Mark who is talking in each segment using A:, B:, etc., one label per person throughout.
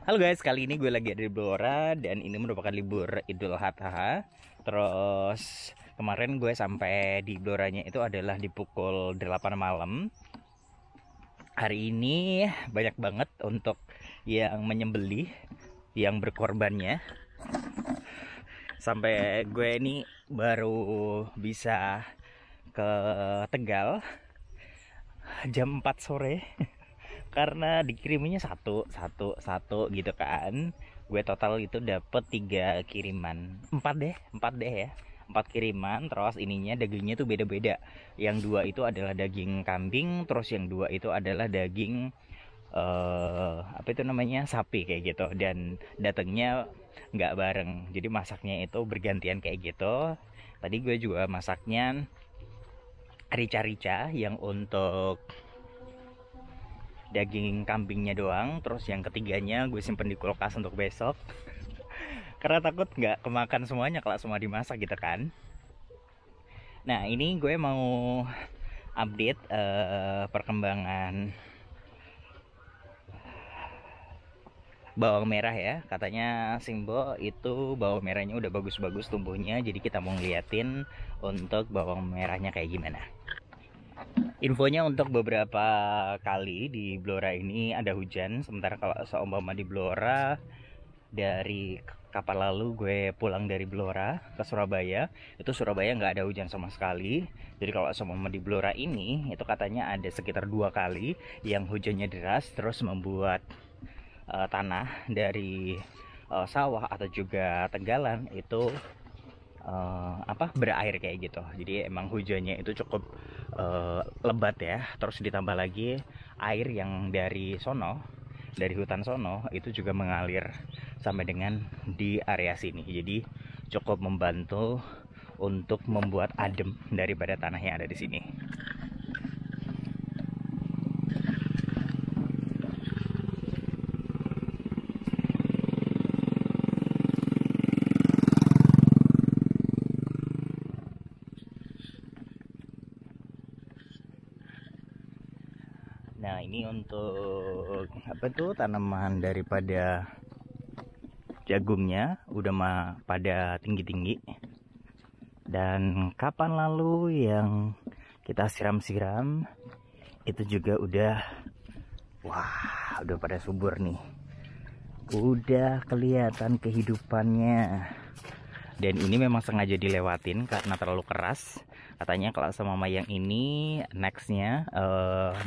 A: Halo guys, kali ini gue lagi ada di Blora dan ini merupakan libur Idul Adha. Terus kemarin gue sampai di Bloranya itu adalah di pukul 8 malam. Hari ini banyak banget untuk yang menyembelih, yang berkorbannya. Sampai gue ini baru bisa ke Tegal jam 4 sore. Karena dikirimnya satu gitu kan. Gue total itu dapet 3 kiriman, empat deh ya, 4 kiriman. Terus ininya dagingnya tuh beda-beda. Yang 2 itu adalah daging kambing, terus yang 2 itu adalah daging apa itu namanya, sapi kayak gitu. Dan datangnya nggak bareng, jadi masaknya itu bergantian kayak gitu. Tadi gue juga masaknya rica-rica yang untuk daging kambingnya doang. Terus yang ketiganya gue simpen di kulkas untuk besok karena takut nggak kemakan semuanya kalau semua dimasak gitu kan. Nah ini gue mau update perkembangan bawang merah ya. Katanya Simbo itu bawang merahnya udah bagus-bagus tumbuhnya, jadi kita mau ngeliatin untuk bawang merahnya kayak gimana. Infonya untuk beberapa kali di Blora ini ada hujan. Sementara kalau seumpama di Blora, dari kapan lalu gue pulang dari Blora ke Surabaya, itu Surabaya nggak ada hujan sama sekali. Jadi kalau seumpama di Blora ini, itu katanya ada sekitar 2 kali yang hujannya deras, terus membuat tanah dari sawah atau juga tegalan itu berair kayak gitu. Jadi emang hujannya itu cukup lebat ya. Terus ditambah lagi air yang dari sono, dari hutan sono itu juga mengalir sampai dengan di area sini. Jadi cukup membantu untuk membuat adem daripada tanah yang ada di sini. Nah ini untuk apa tuh, tanaman daripada jagungnya udah pada tinggi-tinggi. Dan kapan lalu yang kita siram-siram itu juga udah, wah udah pada subur nih, udah kelihatan kehidupannya. Dan ini memang sengaja dilewatin karena terlalu keras. Katanya kalau sama yang ini nextnya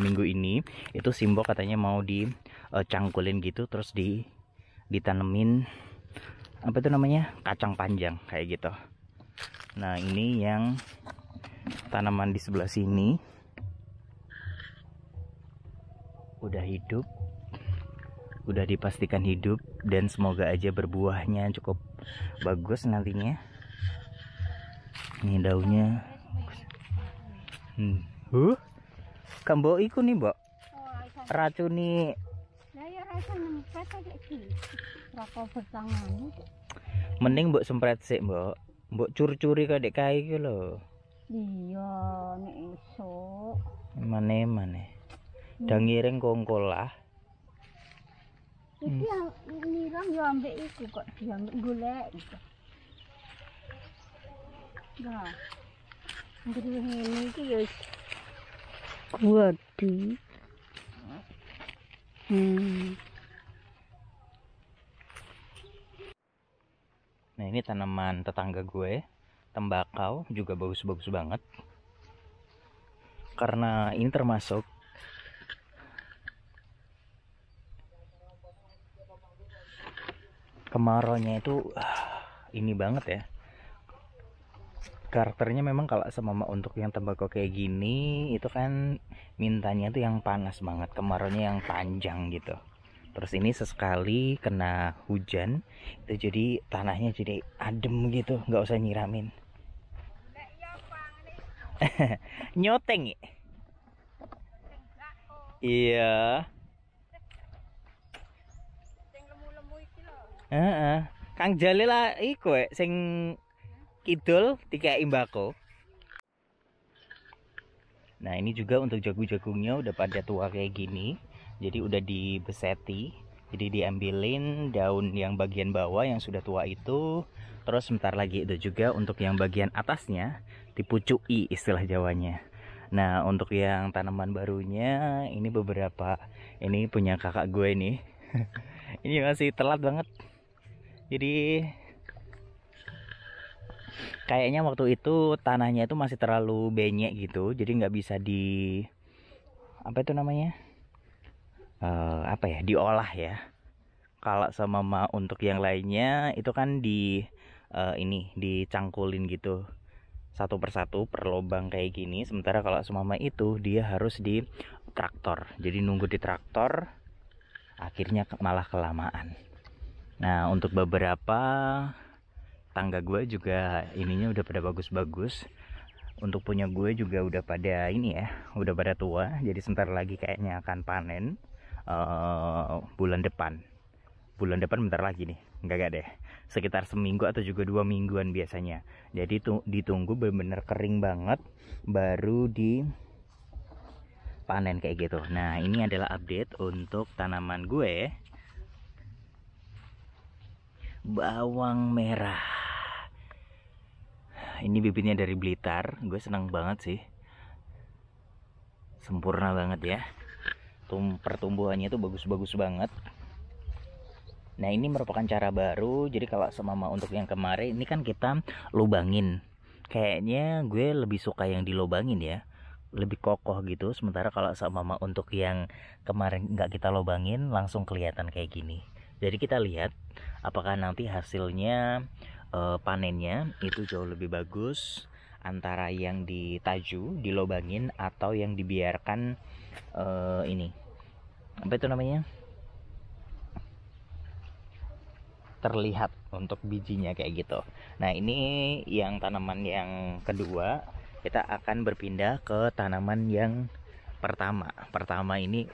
A: minggu ini itu Simbo katanya mau dicangkulin gitu, terus ditanemin apa itu namanya, kacang panjang kayak gitu. Nah ini yang tanaman di sebelah sini udah hidup, udah dipastikan hidup, dan semoga aja berbuahnya cukup bagus nantinya. Ini daunnya kambo iku nih mbok, racuni mending mbok sempret sik mbok curi-curi kadek kae iki lho.
B: Iya, nek esuk.
A: Mane dangiring kongkol lah.
B: Iki yang nirang yo ambek iku kok diambek golek iku. Nah. Ngene ngene iki yo kuwadi.
A: Nah ini tanaman tetangga gue, tembakau juga bagus-bagus banget. Karena ini termasuk kemaraunya itu ini banget ya. Karakternya memang kalau sama untuk yang tembakau kayak gini itu kan mintanya tuh yang panas banget, kemaraunya yang panjang gitu. Terus ini sesekali kena hujan itu jadi tanahnya jadi adem gitu, nggak usah nyiramin. Nyoteng ya? Iya. Kang Jale lah iku sing kidul tiga imbako. Nah ini juga untuk jagung-jagungnya udah pada tua kayak gini, jadi udah dibeseti Jadi diambilin daun yang bagian bawah yang sudah tua itu, terus sebentar lagi itu juga untuk yang bagian atasnya dipucui istilah Jawanya. Nah, untuk yang tanaman barunya ini beberapa, ini punya kakak gue nih. Ini masih telat banget. Jadi kayaknya waktu itu tanahnya itu masih terlalu benyek gitu, jadi nggak bisa di apa itu namanya, apa ya, diolah ya. Kalau sama untuk yang lainnya itu kan di ini dicangkulin gitu satu persatu per lubang kayak gini. Sementara kalau semama itu dia harus di traktor, jadi nunggu di traktor, akhirnya malah kelamaan. Nah, untuk beberapa tangga gue juga ininya udah pada bagus-bagus. Untuk punya gue juga udah pada ini ya, udah pada tua, jadi sebentar lagi kayaknya akan panen bulan depan bentar lagi nih, enggak deh, sekitar seminggu atau juga 2 mingguan biasanya. Jadi ditunggu bener-bener kering banget baru dipanen kayak gitu. Nah, ini adalah update untuk tanaman gue, bawang merah. Ini bibitnya dari Blitar, gue senang banget sih, sempurna banget ya, pertumbuhannya tuh bagus-bagus banget. Nah, ini merupakan cara baru. Jadi kalau semama untuk yang kemarin ini kan kita lubangin. Kayaknya gue lebih suka yang dilubangin ya, lebih kokoh gitu. Sementara kalau semama untuk yang kemarin nggak kita lubangin, langsung kelihatan kayak gini. Jadi kita lihat apakah nanti hasilnya panennya itu jauh lebih bagus antara yang ditaju, dilobangin, atau yang dibiarkan ini apa itu namanya, terlihat untuk bijinya kayak gitu. Nah, ini yang tanaman yang kedua. Kita akan berpindah ke tanaman yang pertama ini.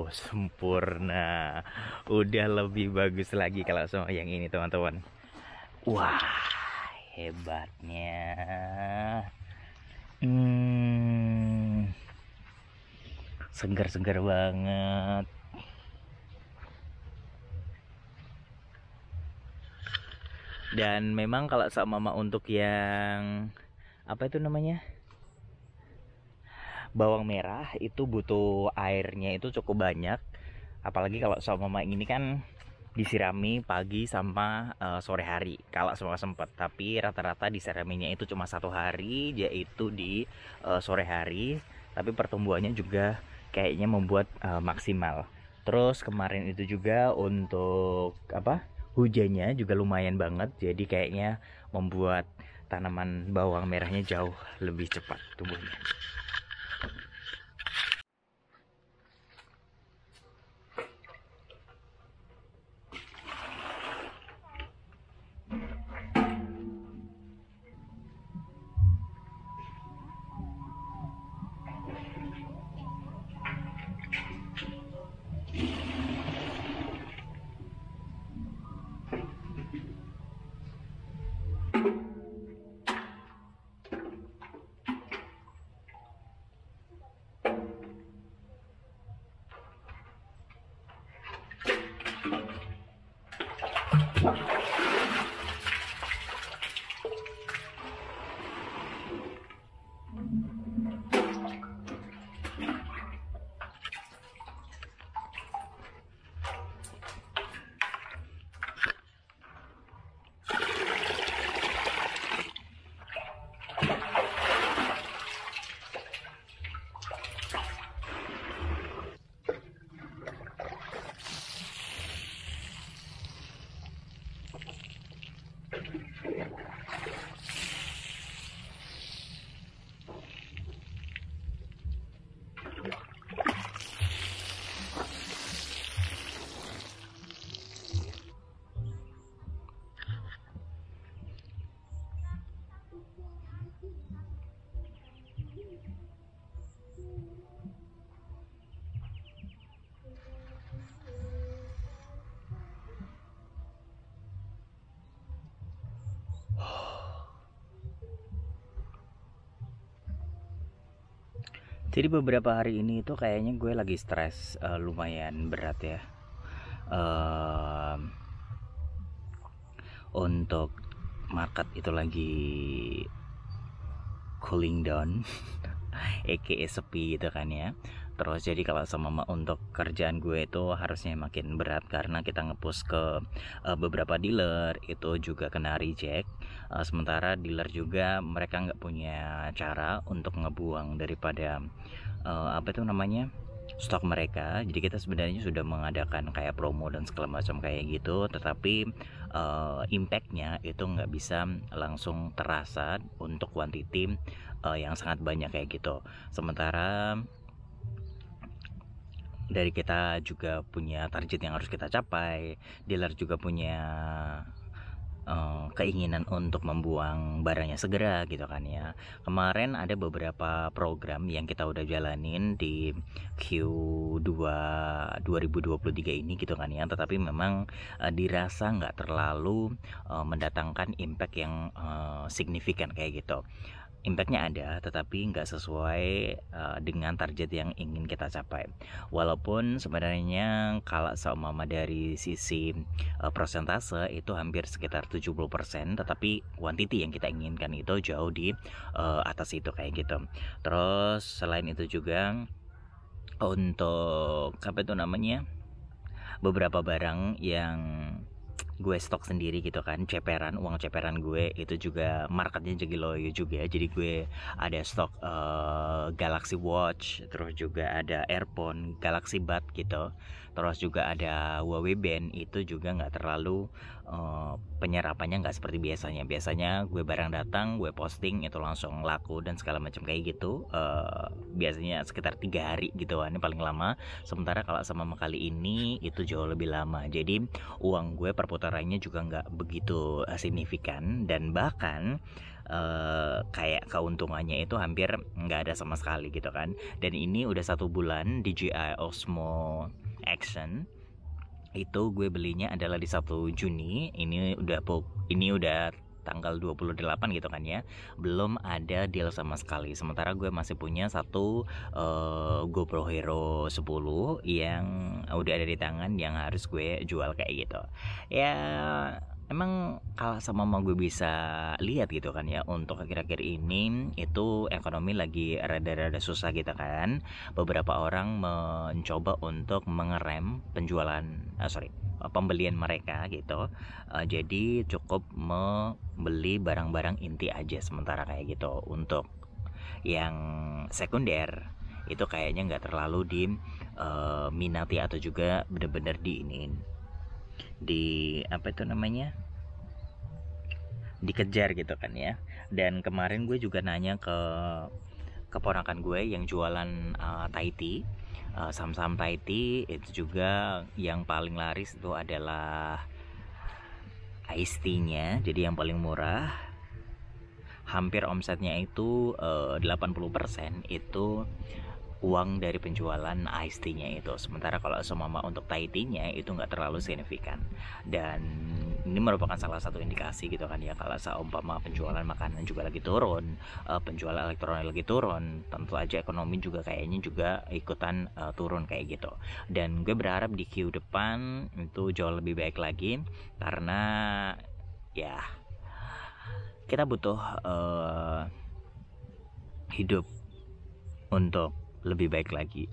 A: Sempurna, udah lebih bagus lagi kalau sama yang ini teman-teman. Wah, hebatnya. Segar-segar banget. Dan memang kalau sama untuk yang apa itu namanya, bawang merah itu butuh airnya itu cukup banyak. Apalagi kalau sama ini kan disirami pagi sama sore hari kalau semua sempat. Tapi rata-rata disiraminya itu cuma 1 hari, yaitu di sore hari. Tapi pertumbuhannya juga kayaknya membuat maksimal. Terus kemarin itu juga untuk apa, hujannya juga lumayan banget, jadi kayaknya membuat tanaman bawang merahnya jauh lebih cepat tumbuhnya. Jadi beberapa hari ini itu kayaknya gue lagi stres lumayan berat ya. untuk market itu lagi cooling down aka sepi gitu kan ya. Terus jadi kalau sama untuk kerjaan gue itu harusnya makin berat karena kita ngepush ke beberapa dealer itu juga kena reject. Sementara dealer juga mereka nggak punya cara untuk ngebuang daripada apa itu namanya, stok mereka. Jadi kita sebenarnya sudah mengadakan kayak promo dan segala macam kayak gitu, tetapi impactnya itu nggak bisa langsung terasa untuk quantity yang sangat banyak kayak gitu. Sementara dari kita juga punya target yang harus kita capai, dealer juga punya keinginan untuk membuang barangnya segera gitu kan ya. Kemarin ada beberapa program yang kita udah jalanin di Q2 2023 ini gitu kan ya, tetapi memang dirasa nggak terlalu mendatangkan impact yang signifikan kayak gitu. Impactnya ada, tetapi nggak sesuai dengan target yang ingin kita capai. Walaupun sebenarnya kalau seumpama dari sisi persentase itu hampir sekitar 70%, tetapi quantity yang kita inginkan itu jauh di atas itu kayak gitu. Terus selain itu juga untuk apa itu namanya, beberapa barang yang gue stok sendiri gitu kan, ceperan, uang ceperan gue itu juga marketnya jadi loyo juga. Jadi gue ada stok Galaxy Watch, terus juga ada earphone Galaxy Buds gitu, terus juga ada Huawei Band. Itu juga nggak terlalu penyerapannya nggak seperti biasanya gue barang datang, gue posting itu langsung laku dan segala macam kayak gitu. Biasanya sekitar 3 hari gitu kan paling lama. Sementara kalau sama kali ini itu jauh lebih lama, jadi uang gue perputarannya juga nggak begitu signifikan, dan bahkan kayak keuntungannya itu hampir nggak ada sama sekali gitu kan. Dan ini udah 1 bulan DJI Osmo Action itu gue belinya adalah di 1 Juni. Ini udah tanggal 28 gitu kan ya, belum ada deal sama sekali. Sementara gue masih punya 1 GoPro Hero 10 yang udah ada di tangan yang harus gue jual kayak gitu ya. Emang kalau sama gue bisa lihat gitu kan ya, untuk akhir-akhir ini itu ekonomi lagi rada-rada susah gitu kan. Beberapa orang mencoba untuk mengerem pembelian mereka gitu. Jadi cukup membeli barang-barang inti aja sementara kayak gitu. Untuk yang sekunder itu kayaknya nggak terlalu diminati atau juga bener-bener dikejar gitu kan ya. Dan kemarin gue juga nanya ke keponakan gue yang jualan Thai tea, saham-saham Thai tea itu juga yang paling laris itu adalah iced tea-nya. Jadi yang paling murah, hampir omsetnya itu 80% itu uang dari penjualan iced tea-nya itu. Sementara kalau semama untuk Thai tea-nya itu nggak terlalu signifikan. Dan ini merupakan salah satu indikasi gitu kan ya, kalau seumpama penjualan makanan juga lagi turun, penjualan elektronik lagi turun, tentu aja ekonomi juga kayaknya juga ikutan turun kayak gitu. Dan gue berharap di Q depan itu jauh lebih baik lagi, karena ya kita butuh hidup untuk lebih baik lagi.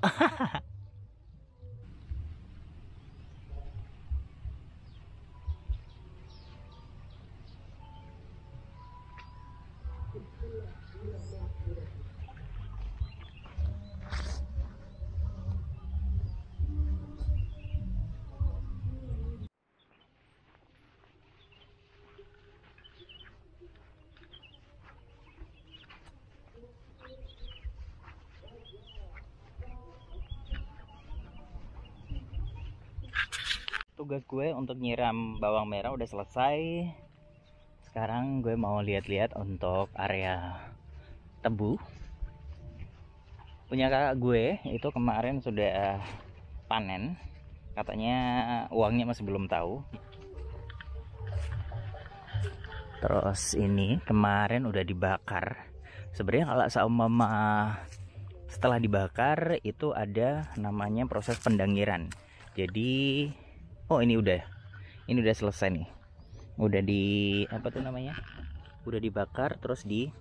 A: Tugas gue untuk nyiram bawang merah udah selesai. Sekarang gue mau lihat-lihat untuk area tebu. Punya kakak gue itu kemarin sudah panen, katanya uangnya masih belum tahu. Terus ini kemarin udah dibakar. Sebenarnya kalau seumpama setelah dibakar itu ada namanya proses pendangiran. Jadi Oh, ini udah selesai nih. Udah di apa tuh namanya? Udah dibakar terus di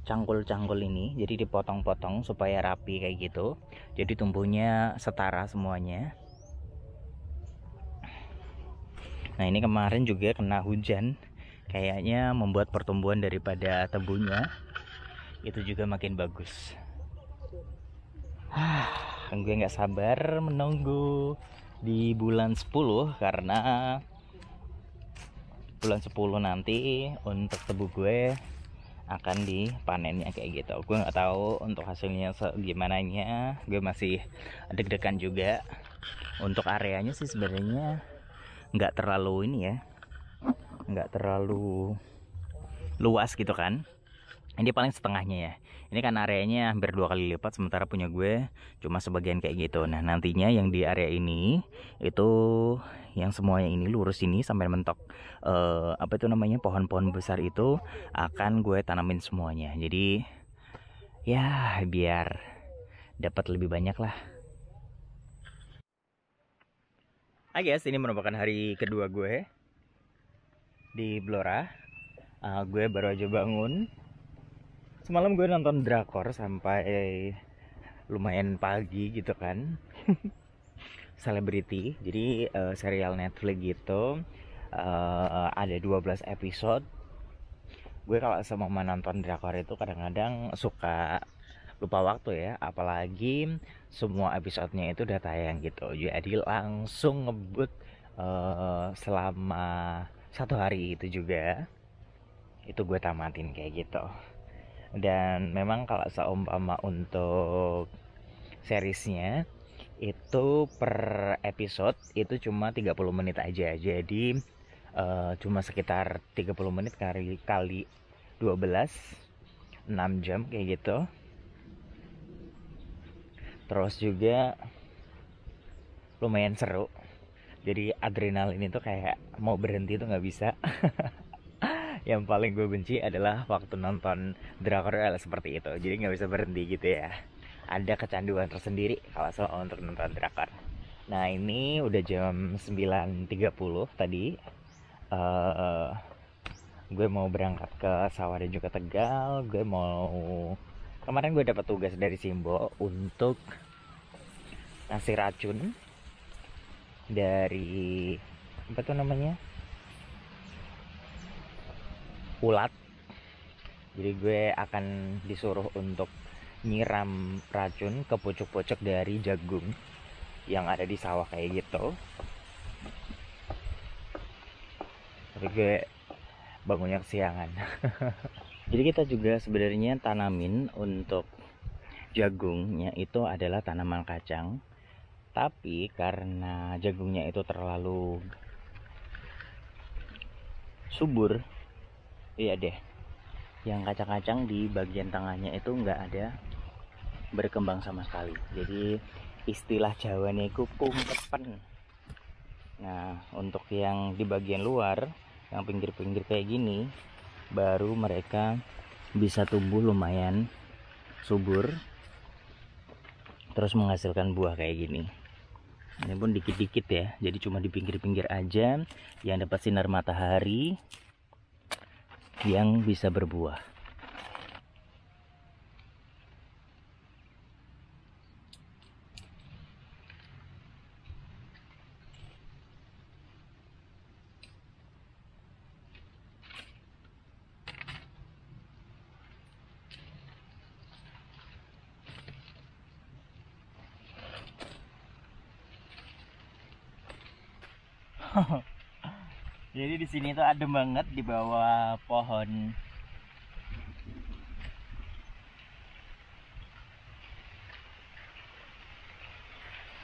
A: cangkul-cangkul ini, jadi dipotong-potong supaya rapi kayak gitu. Jadi tumbuhnya setara semuanya. Nah, ini kemarin juga kena hujan, kayaknya membuat pertumbuhan daripada tebunya itu juga makin bagus. Gue nggak sabar menunggu di bulan 10 karena bulan 10 nanti untuk tebu gue akan dipanennya kayak gitu. Gue nggak tahu untuk hasilnya gimana nya, gue masih deg-degan juga. Untuk areanya sih sebenarnya nggak terlalu ini ya, nggak terlalu luas gitu kan. Ini paling setengahnya ya. Ini kan areanya hampir 2 kali lipat, sementara punya gue cuma sebagian kayak gitu. Nah, nantinya yang di area ini itu yang semuanya ini lurus ini sampai mentok apa itu namanya, pohon-pohon besar itu akan gue tanamin semuanya. Jadi ya biar dapat lebih banyak lah. Guys, ini merupakan hari kedua gue di Blora. Gue baru aja bangun. Semalam gue nonton drakor sampai lumayan pagi gitu kan. Celebrity, jadi serial Netflix gitu. Ada 12 episode. Gue kalau sama nonton drakor itu kadang-kadang suka lupa waktu ya, apalagi semua episodenya itu udah tayang gitu. Jadi langsung ngebut selama 1 hari itu juga. Itu gue tamatin kayak gitu. Dan memang kalau seumpama untuk seriesnya itu per episode itu cuma 30 menit aja. Jadi cuma sekitar 30 menit kali 12, 6 jam kayak gitu. Terus juga lumayan seru. Jadi adrenalin itu kayak mau berhenti tuh nggak bisa. Yang paling gue benci adalah waktu nonton drakor seperti itu. Jadi nggak bisa berhenti gitu ya. Ada kecanduan tersendiri kalau soal untuk nonton drakor. Nah, ini udah jam 9.30 tadi. Gue mau berangkat ke Sawah dan juga Tegal. Kemarin gue dapat tugas dari Simbo untuk ngasih racun dari apa tuh namanya, ulat. Jadi gue akan disuruh untuk nyiram racun ke pucuk-pucuk dari jagung yang ada di sawah kayak gitu. Tapi gue bangunnya kesiangan. Jadi kita juga sebenarnya tanamin untuk jagungnya itu adalah tanaman kacang. Tapi karena jagungnya itu terlalu subur, iya deh, yang kacang-kacang di bagian tengahnya itu nggak ada berkembang sama sekali. Jadi istilah Jawanya itu pungkepen. Nah, untuk yang di bagian luar, yang pinggir-pinggir kayak gini, baru mereka bisa tumbuh lumayan subur, terus menghasilkan buah kayak gini. Ini pun dikit-dikit ya, jadi cuma di pinggir-pinggir aja yang dapat sinar matahari yang bisa berbuah. Jadi di sini tuh adem banget di bawah pohon.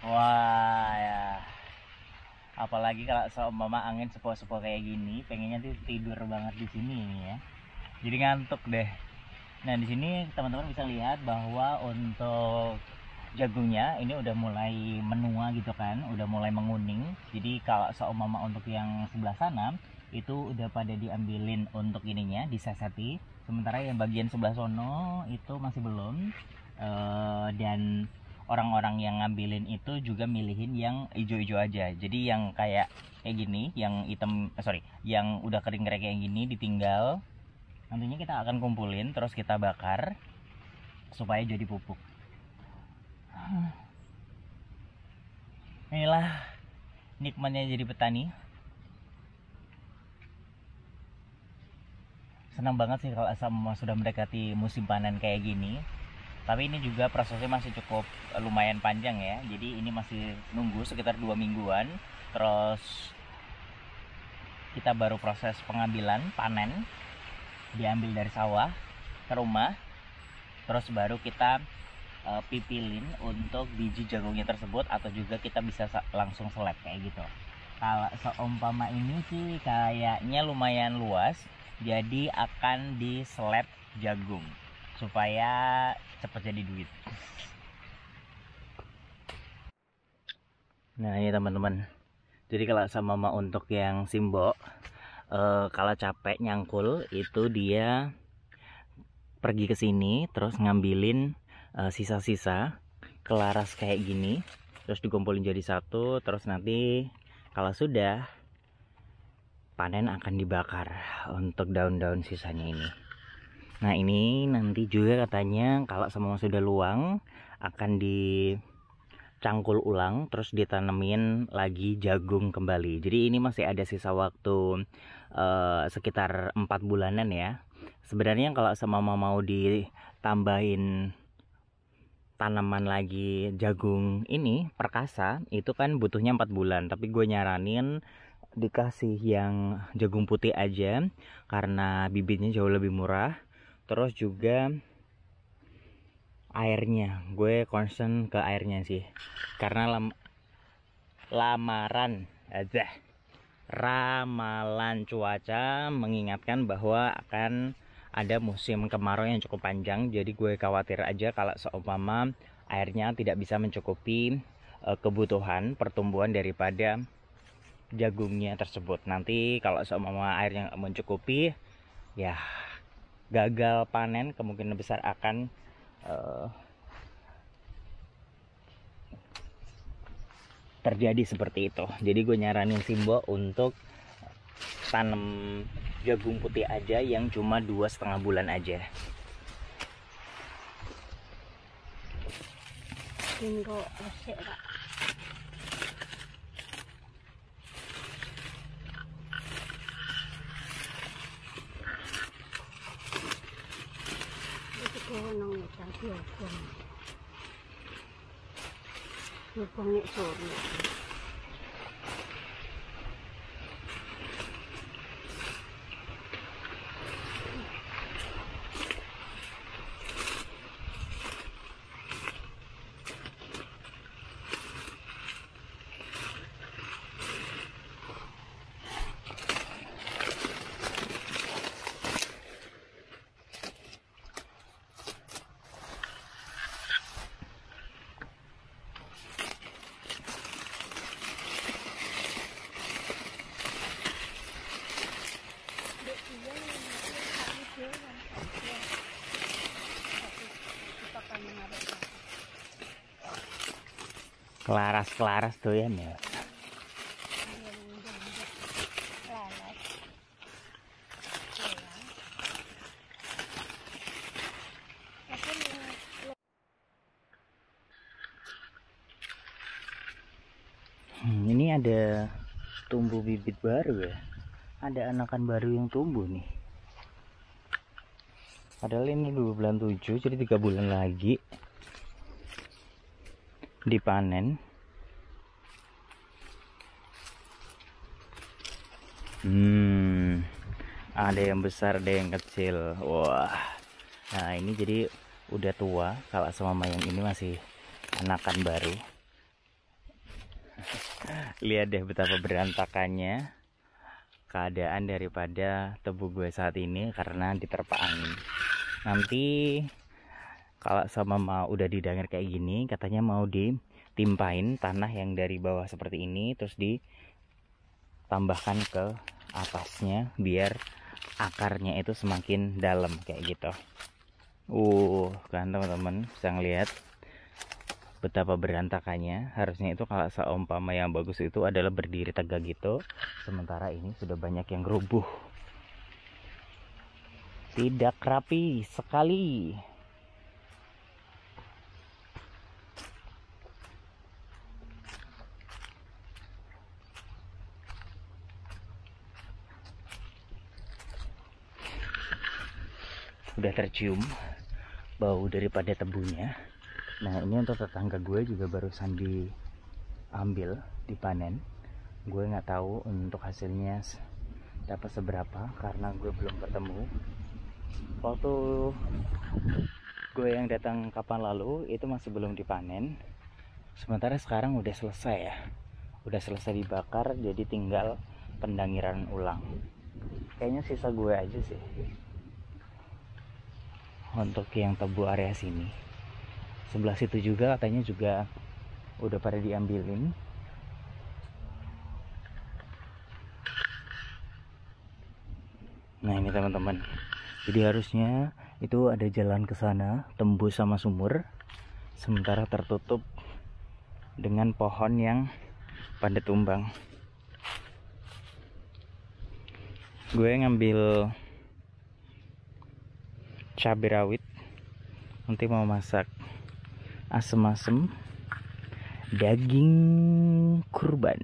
A: Wah ya. Apalagi kalau seumpama angin sepo-sepo kayak gini, pengennya tuh tidur banget di sini ya. Jadi ngantuk deh. Nah, di sini teman-teman bisa lihat bahwa untuk jagungnya ini udah mulai menua gitu kan, udah mulai menguning. Jadi kalau seumpama untuk yang sebelah sana itu udah pada diambilin untuk ininya, diseseti. Sementara yang bagian sebelah sono itu masih belum. Dan orang-orang yang ngambilin itu juga milihin yang hijau-hijau aja. Jadi yang kayak gini, yang hitam, yang udah kering kayak gini ditinggal. Nantinya kita akan kumpulin terus kita bakar supaya jadi pupuk. Inilah nikmatnya jadi petani. Senang banget sih kalau sama sudah mendekati musim panen kayak gini. Tapi ini juga prosesnya masih cukup lumayan panjang ya. Jadi ini masih nunggu sekitar 2 mingguan. Terus kita baru proses pengambilan, panen, diambil dari sawah ke rumah. Terus baru kita pipilin untuk biji jagungnya tersebut, atau juga kita bisa langsung seleb kayak gitu. Kalau seumpama ini sih kayaknya lumayan luas, jadi akan diseleb jagung supaya cepat jadi duit. Nah ini teman-teman, jadi kalau sama mama untuk yang Simbo, kalau capek nyangkul itu dia pergi ke sini terus ngambilin sisa-sisa kelaras kayak gini, terus dikumpulin jadi satu. Terus nanti kalau sudah panen akan dibakar untuk daun-daun sisanya ini. Nah ini nanti juga katanya kalau semua sudah luang akan dicangkul ulang terus ditanemin lagi jagung kembali. Jadi ini masih ada sisa waktu sekitar 4 bulanan ya. Sebenarnya kalau sama mau ditambahin tanaman lagi jagung ini perkasa itu kan butuhnya 4 bulan, tapi gue nyaranin dikasih yang jagung putih aja karena bibitnya jauh lebih murah. Terus juga airnya, gue concern ke airnya sih, karena ramalan cuaca mengingatkan bahwa akan ada musim kemarau yang cukup panjang. Jadi gue khawatir aja kalau seumpama airnya tidak bisa mencukupi kebutuhan pertumbuhan daripada jagungnya tersebut. Nanti kalau seumpama airnya nggak mencukupi, ya gagal panen kemungkinan besar akan terjadi seperti itu. Jadi gue nyaranin Simbo untuk tanam jagung putih aja yang cuma 2,5 bulan aja.
B: Tinggo resik Kak. Itu kono tadi opong. Opong nek sore.
A: Kelaras doyan ya. Ini ada tumbuh bibit baru ya. Ada anakan baru yang tumbuh nih. Padahal ini 2 bulan 7, jadi 3 bulan lagi dipanen. Ada yang besar, ada yang kecil. Wah. Nah, ini jadi udah tua. Kalau sama yang ini masih anakan baru. Lihat deh betapa berantakannya keadaan daripada tebu gue saat ini karena diterpa angin. Nanti kalau sama mau udah didengar kayak gini, katanya mau ditimpain tanah yang dari bawah seperti ini, terus ditambahkan ke atasnya biar akarnya itu semakin dalam kayak gitu. Kan teman-teman bisa ngeliat betapa berantakannya. Harusnya itu kalau seumpama yang bagus itu adalah berdiri tegak gitu, sementara ini sudah banyak yang rubuh, tidak rapi sekali. Udah tercium bau daripada tebunya. Nah, ini untuk tetangga gue juga barusan diambil, dipanen. Gue nggak tahu untuk hasilnya dapat seberapa karena gue belum ketemu. Waktu gue yang datang kapan lalu itu masih belum dipanen. Sementara sekarang udah selesai ya. Udah selesai dibakar, jadi tinggal pendangiran ulang. Kayaknya sisa gue aja sih untuk yang tebu area sini. Sebelah situ juga katanya juga udah pada diambilin. Nah, ini teman-teman. Jadi harusnya itu ada jalan ke sana tembus sama sumur, sementara tertutup dengan pohon yang pada tumbang. Gue ngambil cabai rawit, nanti mau masak asem-asem daging kurban.